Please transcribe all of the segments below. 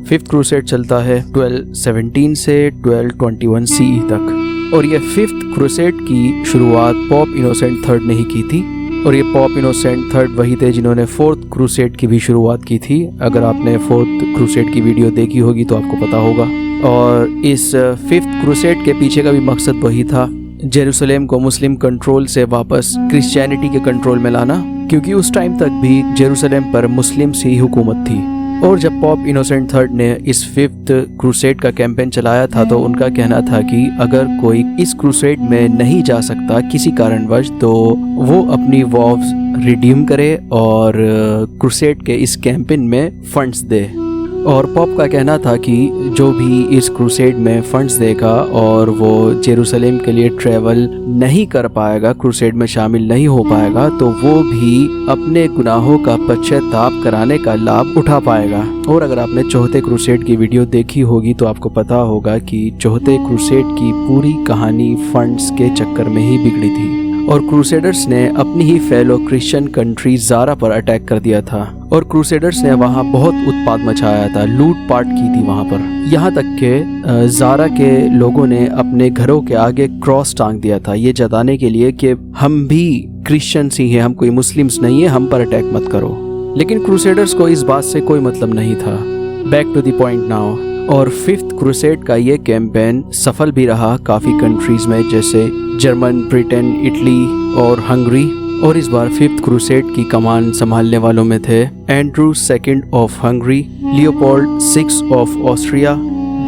Fifth crusade चलता है 1217 से 1221 CE तक, और ये फिफ्थ क्रूसेड की शुरुआत पॉप इनोसेंट थर्ड ने ही की थी। और ये पॉप इनोसेंट थर्ड वही थे जिन्होंने फोर्थ क्रूसेड की भी शुरुआत की थी। अगर आपने फोर्थ क्रूसेड की वीडियो देखी होगी तो आपको पता होगा। और इस फिफ्थ क्रूसेड के पीछे का भी मकसद वही था, जेरूसलेम को मुस्लिम कंट्रोल से वापस क्रिश्चियनिटी के कंट्रोल में लाना, क्योंकि उस टाइम तक भी जेरूसलेम पर मुस्लिम्स ही हुकूमत थी। और जब पॉप इनोसेंट थर्ड ने इस फिफ्थ क्रूसेड का कैंपेन चलाया था तो उनका कहना था कि अगर कोई इस क्रूसेड में नहीं जा सकता किसी कारणवश तो वो अपनी वॉव्स रिडीम करे और क्रूसेड के इस कैंपेन में फंड्स दे। और पॉप का कहना था कि जो भी इस क्रूसेड में फंड्स देगा और वो जेरूसलेम के लिए ट्रैवल नहीं कर पाएगा, क्रूसेड में शामिल नहीं हो पाएगा, तो वो भी अपने गुनाहों का पश्चाताप कराने का लाभ उठा पाएगा। और अगर आपने चौथे क्रूसेड की वीडियो देखी होगी तो आपको पता होगा कि चौथे क्रूसेड की पूरी कहानी फंड्स के चक्कर में ही बिगड़ी थी और क्रूसेडर्स ने अपनी ही फेलो क्रिश्चियन कंट्री ज़ारा पर अटैक कर दिया था और क्रूसेडर्स ने वहाँ बहुत उत्पात मचाया था, लूटपाट की थी वहाँ पर। यहाँ तक के ज़ारा के लोगों ने अपने घरों के आगे क्रॉस टांग दिया था, ये जताने के लिए कि हम भी क्रिश्चियंस ही हैं, हम कोई मुस्लिम्स नहीं है, हम पर अटैक मत करो। लेकिन क्रूसेडर्स को इस बात से कोई मतलब नहीं था। Back to the point now. और फिफ्थ क्रूसेड का ये कैंपेन सफल भी रहा काफ़ी कंट्रीज में, जैसे जर्मन, ब्रिटेन, इटली और हंगरी। और इस बार फिफ्थ क्रूसेड की कमान संभालने वालों में थे Andrew second of Hungary, Leopold six of Austria,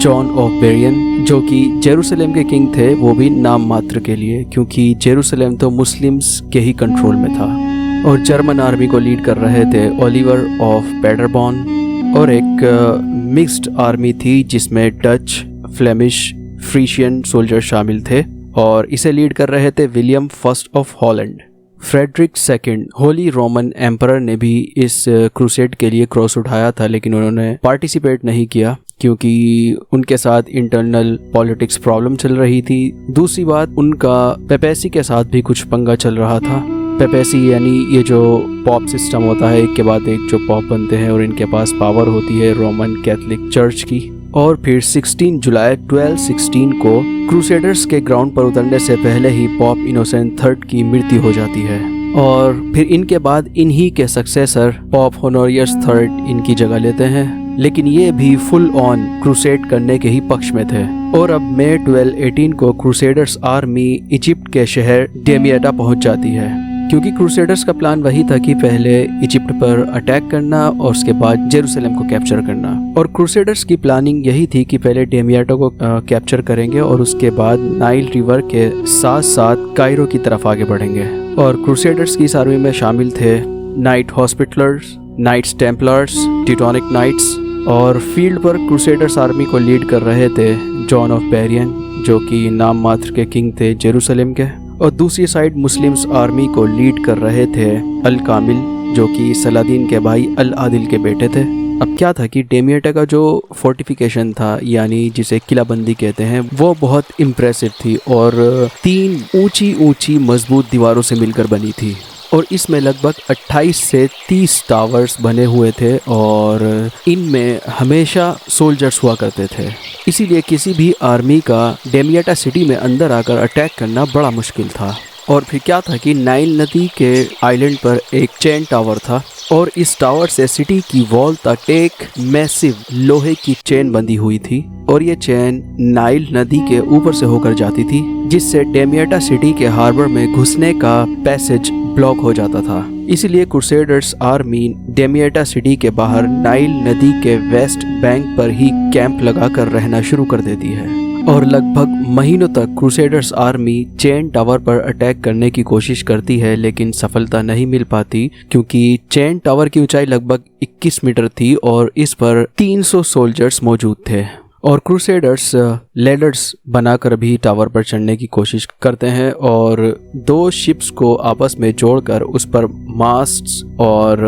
John of Brienne, जो कि जेरूसलेम के किंग थे, वो भी नाम मात्र के लिए, क्योंकि जेरूसलेम तो मुस्लिम्स के ही कंट्रोल में था। और जर्मन आर्मी को लीड कर रहे थे ओलिवर ऑफ पेडरबॉर्न। और एक मिक्स्ड आर्मी थी जिसमें डच, फ्लेमिश, फ्रीशियन सोल्जर शामिल थे और इसे लीड कर रहे थे William first of Holland. Frederick second Holy Roman Emperor ने भी इस क्रूसेड के लिए क्रॉस उठाया था, लेकिन उन्होंने पार्टिसिपेट नहीं किया क्योंकि उनके साथ इंटरनल पॉलिटिक्स प्रॉब्लम चल रही थी। दूसरी बात, उनका पेपेसी के साथ भी कुछ पंगा चल रहा था। पेपेसी यानी ये जो पॉप सिस्टम होता है, एक के बाद एक जो पॉप बनते हैं और इनके पास पावर होती है रोमन कैथोलिक चर्च की। और फिर 16 जुलाई 1216 को क्रूसेडर्स के ग्राउंड पर उतरने से पहले ही पॉप इनोसेंट थर्ड की मृत्यु हो जाती है और फिर इनके बाद इन्हीं के सक्सेसर पॉप होनोरियस थर्ड इनकी जगह लेते हैं, लेकिन ये भी फुल ऑन क्रूसेड करने के ही पक्ष में थे। और अब मई 1218 को क्रूसेडर्स आर्मी इजिप्ट के शहर डेमिएटा पहुंच जाती है, क्योंकि क्रूसेडर्स का प्लान वही था कि पहले इजिप्ट पर अटैक करना और उसके बाद जेरूसलेम को कैप्चर करना। और क्रूसेडर्स की प्लानिंग यही थी कि पहले डेमिएटा को कैप्चर करेंगे और उसके बाद नाइल रिवर के साथ साथ कायरो की तरफ आगे बढ़ेंगे। और क्रूसेडर्स की इस आर्मी में शामिल थे नाइट हॉस्पिटलर्स, नाइट्स टेम्पलर्स, टिटोनिक नाइट्स। और फील्ड पर क्रूसेडर्स आर्मी को लीड कर रहे थे जॉन ऑफ बेरियन, जो कि नाम मात्र के किंग थे जेरूसलेम के। और दूसरी साइड मुस्लिम्स आर्मी को लीड कर रहे थे अल कामिल, जो कि सलादीन के भाई अल आदिल के बेटे थे। अब क्या था कि डेमिएटा का जो फोर्टिफिकेशन था, यानी जिसे किलाबंदी कहते हैं, वो बहुत इम्प्रेसिव थी और 3 ऊंची ऊंची मजबूत दीवारों से मिलकर बनी थी और इसमें लगभग 28 से 30 टावर्स बने हुए थे और इनमें हमेशा सोल्जर्स हुआ करते थे। इसीलिए किसी भी आर्मी का डेमिएटा सिटी में अंदर आकर अटैक करना बड़ा मुश्किल था। और फिर क्या था कि नाइल नदी के आइलैंड पर एक चेन टावर था और इस टावर से सिटी की वॉल तक एक मैसिव लोहे की चेन बंधी हुई थी और ये चेन नाइल नदी के ऊपर से होकर जाती थी, जिससे डेमिएटा सिटी के हार्बर में घुसने का पैसेज ब्लॉक हो जाता था। इसलिए क्रूसेडर्स आर्मी डेमिएटा सिटी के बाहर नाइल नदी के वेस्ट बैंक पर ही कैंप लगाकर रहना शुरू कर देती है और लगभग महीनों तक क्रूसेडर्स आर्मी चेन टावर पर अटैक करने की कोशिश करती है, लेकिन सफलता नहीं मिल पाती क्योंकि चेन टावर की ऊंचाई लगभग 21 मीटर थी और इस पर 300 सोल्जर्स मौजूद थे। और क्रूसेडर्स लेडर्स बनाकर भी टावर पर चढ़ने की कोशिश करते हैं और 2 शिप्स को आपस में जोड़कर उस पर मास्ट्स और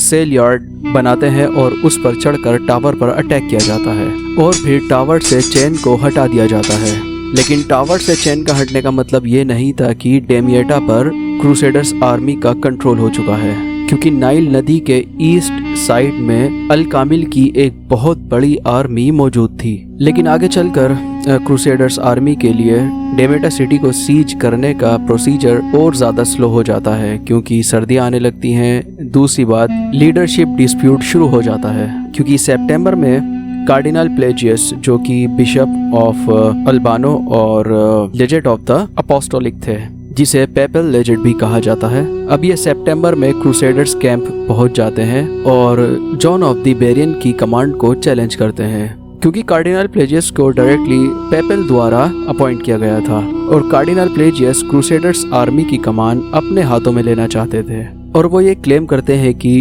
सेल यार्ड बनाते हैं और उस पर चढ़कर टावर पर अटैक किया जाता है और फिर टावर से चेन को हटा दिया जाता है। लेकिन टावर से चेन का हटने का मतलब ये नहीं था कि डेमिएटा पर क्रूसेडर्स आर्मी का कंट्रोल हो चुका है, क्योंकि नाइल नदी के ईस्ट साइड में अल कामिल की एक बहुत बड़ी आर्मी मौजूद थी। लेकिन आगे चलकर क्रूसेडर्स आर्मी के लिए डेमेटा सिटी को सीज करने का प्रोसीजर और ज़्यादा स्लो हो जाता है क्योंकि सर्दियाँ आने लगती हैं। दूसरी बात, लीडरशिप डिस्प्यूट शुरू हो जाता है क्योंकि सितंबर में कार्डिनल प्लेजियस, जो कि बिशप ऑफ अल्बानो और लेजेट ऑफ द अपोस्टोलिक थे, जिसे पेपल लेजेट भी कहा जाता है, अब ये सितंबर में क्रूसेडर्स कैंप पहुंच जाते हैं और जॉन ऑफ द बेरियन की कमांड को चैलेंज करते हैं क्योंकि कार्डिनल प्लेजियस को डायरेक्टली पेपल द्वारा अपॉइंट किया गया था और कार्डिनल प्लेजियस क्रूसेडर्स आर्मी की कमान अपने हाथों में लेना चाहते थे। और वो ये क्लेम करते हैं कि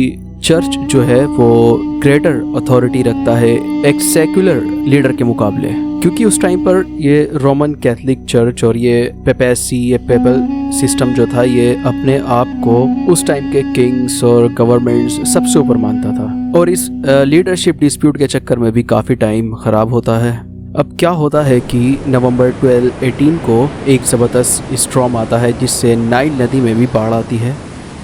चर्च जो है वो ग्रेटर अथॉरिटी रखता है एक सेक्युलर लीडर के मुकाबले, क्योंकि उस टाइम पर ये रोमन कैथोलिक चर्च और ये पेपेसी, ये पेपल सिस्टम जो था, ये अपने आप को उस टाइम के किंग्स और गवर्नमेंट्स सबसे ऊपर मानता था। और इस लीडरशिप डिस्प्यूट के चक्कर में भी काफ़ी टाइम ख़राब होता है। अब क्या होता है कि नवंबर 12, 18 को एक ज़बरदस्त स्टॉर्म आता है जिससे नाइल नदी में भी बाढ़ आती है,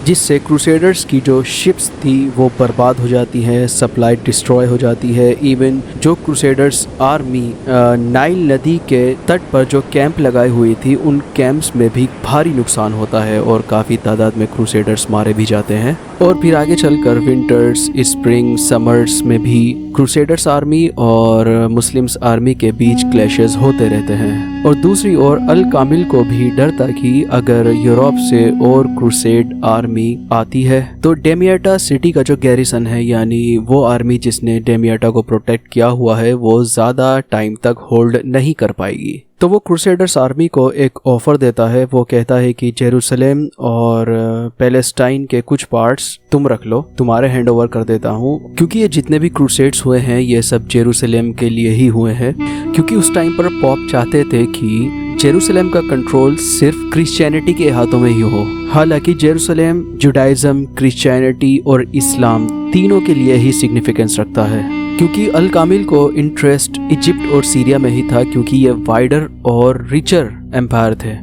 जिससे क्रूसेडर्स की जो शिप्स थी वो बर्बाद हो जाती हैं, सप्लाई डिस्ट्रॉय हो जाती है। इवन जो क्रूसेडर्स आर्मी नाइल नदी के तट पर जो कैंप लगाई हुई थी, उन कैंप्स में भी भारी नुकसान होता है और काफ़ी तादाद में क्रूसेडर्स मारे भी जाते हैं। और फिर आगे चलकर विंटर्स, स्प्रिंग, समर्स में भी क्रूसेडर्स आर्मी और मुस्लिम्स आर्मी के बीच क्लैशेस होते रहते हैं। और दूसरी ओर अल कामिल को भी डर था कि अगर यूरोप से और क्रूसेड आर्मी आती है तो डेमियाटा सिटी का जो गैरिसन है, यानी वो आर्मी जिसने डेमियाटा को प्रोटेक्ट किया हुआ है, वो ज़्यादा टाइम तक होल्ड नहीं कर पाएगी। तो वो क्रूसेडर्स आर्मी को एक ऑफर देता है। वो कहता है कि जेरूसलेम और पैलेस्टाइन के कुछ पार्ट्स तुम रख लो, तुम्हारे हैंड ओवर कर देता हूँ, क्योंकि ये जितने भी क्रूसेड्स हुए हैं ये सब जेरूसलेम के लिए ही हुए हैं। क्योंकि उस टाइम पर पॉप चाहते थे कि जेरूसलेम का कंट्रोल सिर्फ क्रिश्चियनिटी के हाथों में ही हो। हालांकि जेरूसलेम जुडाइज्म, क्रिश्चियनिटी और इस्लाम तीनों के लिए ही सिग्निफिकेंस रखता है, क्योंकि अल कामिल को इंटरेस्ट इजिप्ट और सीरिया में ही था क्योंकि ये वाइडर और रिचर एम्पायर थे।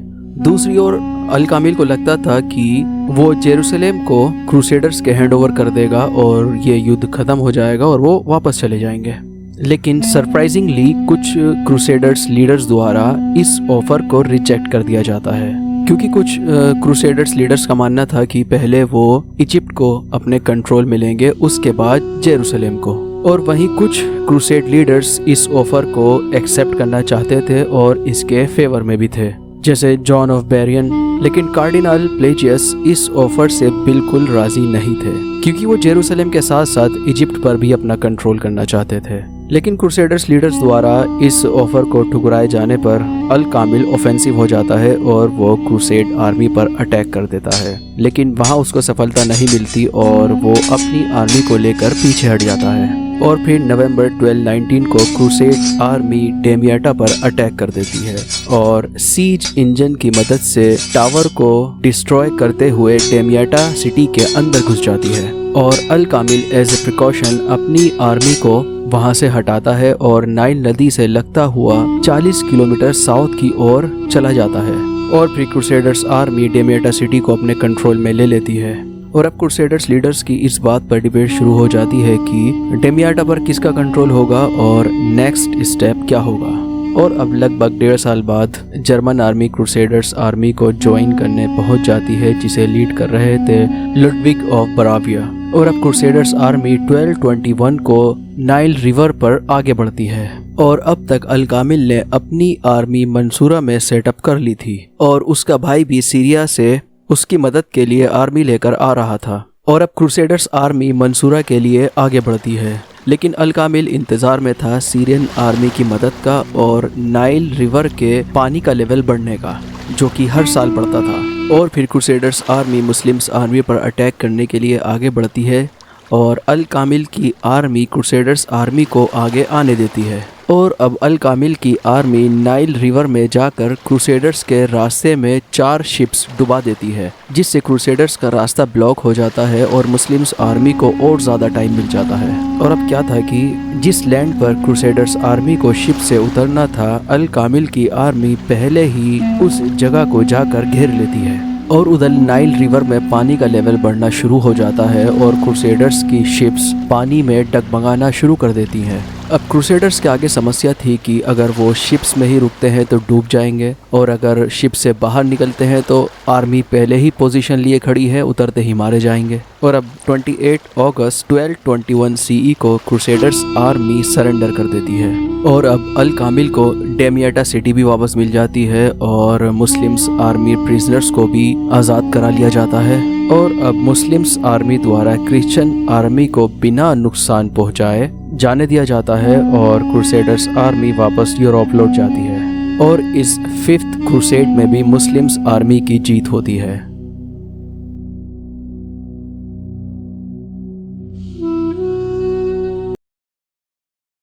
दूसरी ओर अल कामिल को लगता था कि वो जेरूसलेम को क्रूसेडर्स के हैंड ओवर कर देगा और ये युद्ध खत्म हो जाएगा और वो वापस चले जाएंगे। लेकिन सरप्राइजिंगली कुछ क्रूसेडर्स लीडर्स द्वारा इस ऑफर को रिजेक्ट कर दिया जाता है, क्योंकि कुछ क्रूसेडर्स लीडर्स का मानना था कि पहले वो इजिप्ट को अपने कंट्रोल में लेंगे, उसके बाद जेरूसलेम को। और वहीं कुछ क्रूसेड लीडर्स इस ऑफर को एक्सेप्ट करना चाहते थे और इसके फेवर में भी थे, जैसे जॉन ऑफ बेरियन। लेकिन कार्डिनल प्लेजियस इस ऑफर से बिल्कुल राजी नहीं थे, क्योंकि वो जेरूसलेम के साथ साथ इजिप्ट पर भी अपना कंट्रोल करना चाहते थे। लेकिन क्रूसेडर्स लीडर्स द्वारा इस ऑफर को ठुकराए जाने पर अल कामिल ऑफेंसिव हो जाता है और वो क्रूसेड आर्मी पर अटैक कर देता है। लेकिन वहाँ उसको सफलता नहीं मिलती और वो अपनी आर्मी को लेकर पीछे हट जाता है। और फिर नवंबर 12, 19 को क्रूसेड आर्मी डेमियाटा पर अटैक कर देती है और सीज इंजन की मदद से टावर को डिस्ट्रॉय करते हुए डेमियाटा सिटी के अंदर घुस जाती है। और अल कामिल एज ए प्रिकॉशन अपनी आर्मी को वहां से हटाता है और नाइल नदी से लगता हुआ 40 किलोमीटर साउथ की ओर चला जाता है। और फिर क्रूसेडर्स आर्मी डेमियाटा सिटी को अपने कंट्रोल में ले लेती है। और अब क्रूसेडर्स लीडर्स की इस बात पर डिबेट शुरू हो जाती है कि डेमियाटा पर किसका कंट्रोल होगा और नेक्स्ट स्टेप क्या होगा। और अब लगभग 1.5 साल बाद जर्मन आर्मी क्रूसेडर्स आर्मी को ज्वाइन करने पहुंच जाती है, जिसे लीड कर रहे थे लुडविग ऑफ बराविया। और अब क्रूसेडर्स आर्मी 1221 को नाइल रिवर पर आगे बढ़ती है। और अब तक अल कामिल ने अपनी आर्मी मंसूरा में सेटअप कर ली थी और उसका भाई भी सीरिया से उसकी मदद के लिए आर्मी लेकर आ रहा था। और अब क्रूसेडर्स आर्मी मंसूरा के लिए आगे बढ़ती है, लेकिन अल कामिल इंतज़ार में था सीरियन आर्मी की मदद का और नाइल रिवर के पानी का लेवल बढ़ने का, जो कि हर साल बढ़ता था। और फिर क्रूसेडर्स आर्मी मुस्लिम्स आर्मी पर अटैक करने के लिए आगे बढ़ती है और अल कामिल की आर्मी क्रूसेडर्स आर्मी को आगे आने देती है। और अब अल कामिल की आर्मी नाइल रिवर में जाकर क्रूसेडर्स के रास्ते में 4 शिप्स डुबा देती है, जिससे क्रूसेडर्स का रास्ता ब्लॉक हो जाता है और मुस्लिम्स आर्मी को और ज़्यादा टाइम मिल जाता है। और अब क्या था कि जिस लैंड पर क्रूसेडर्स आर्मी को शिप से उतरना था, अल कामिल की आर्मी पहले ही उस जगह को जाकर घेर लेती है। और उधर नाइल रिवर में पानी का लेवल बढ़ना शुरू हो जाता है और क्रूसेडर्स की शिप्स पानी में डगमगाना शुरू कर देती हैं। अब क्रूसेडर्स के आगे समस्या थी कि अगर वो शिप्स में ही रुकते हैं तो डूब जाएंगे, और अगर शिप से बाहर निकलते हैं तो आर्मी पहले ही पोजीशन लिए खड़ी है, उतरते ही मारे जाएंगे। और अब 28 अगस्त 1221 CE को क्रूसेडर्स आर्मी सरेंडर कर देती है और अब अल कामिल को डेमियाटा सिटी भी वापस मिल जाती है और मुस्लिम्स आर्मी प्रिजनर्स को भी आज़ाद करा लिया जाता है। और अब मुस्लिम्स आर्मी द्वारा क्रिश्चियन आर्मी को बिना नुकसान पहुंचाए जाने दिया जाता है और क्रूसेडर्स आर्मी वापस यूरोप लौट जाती है और इस 5th क्रूसेड में भी मुस्लिम्स आर्मी की जीत होती है।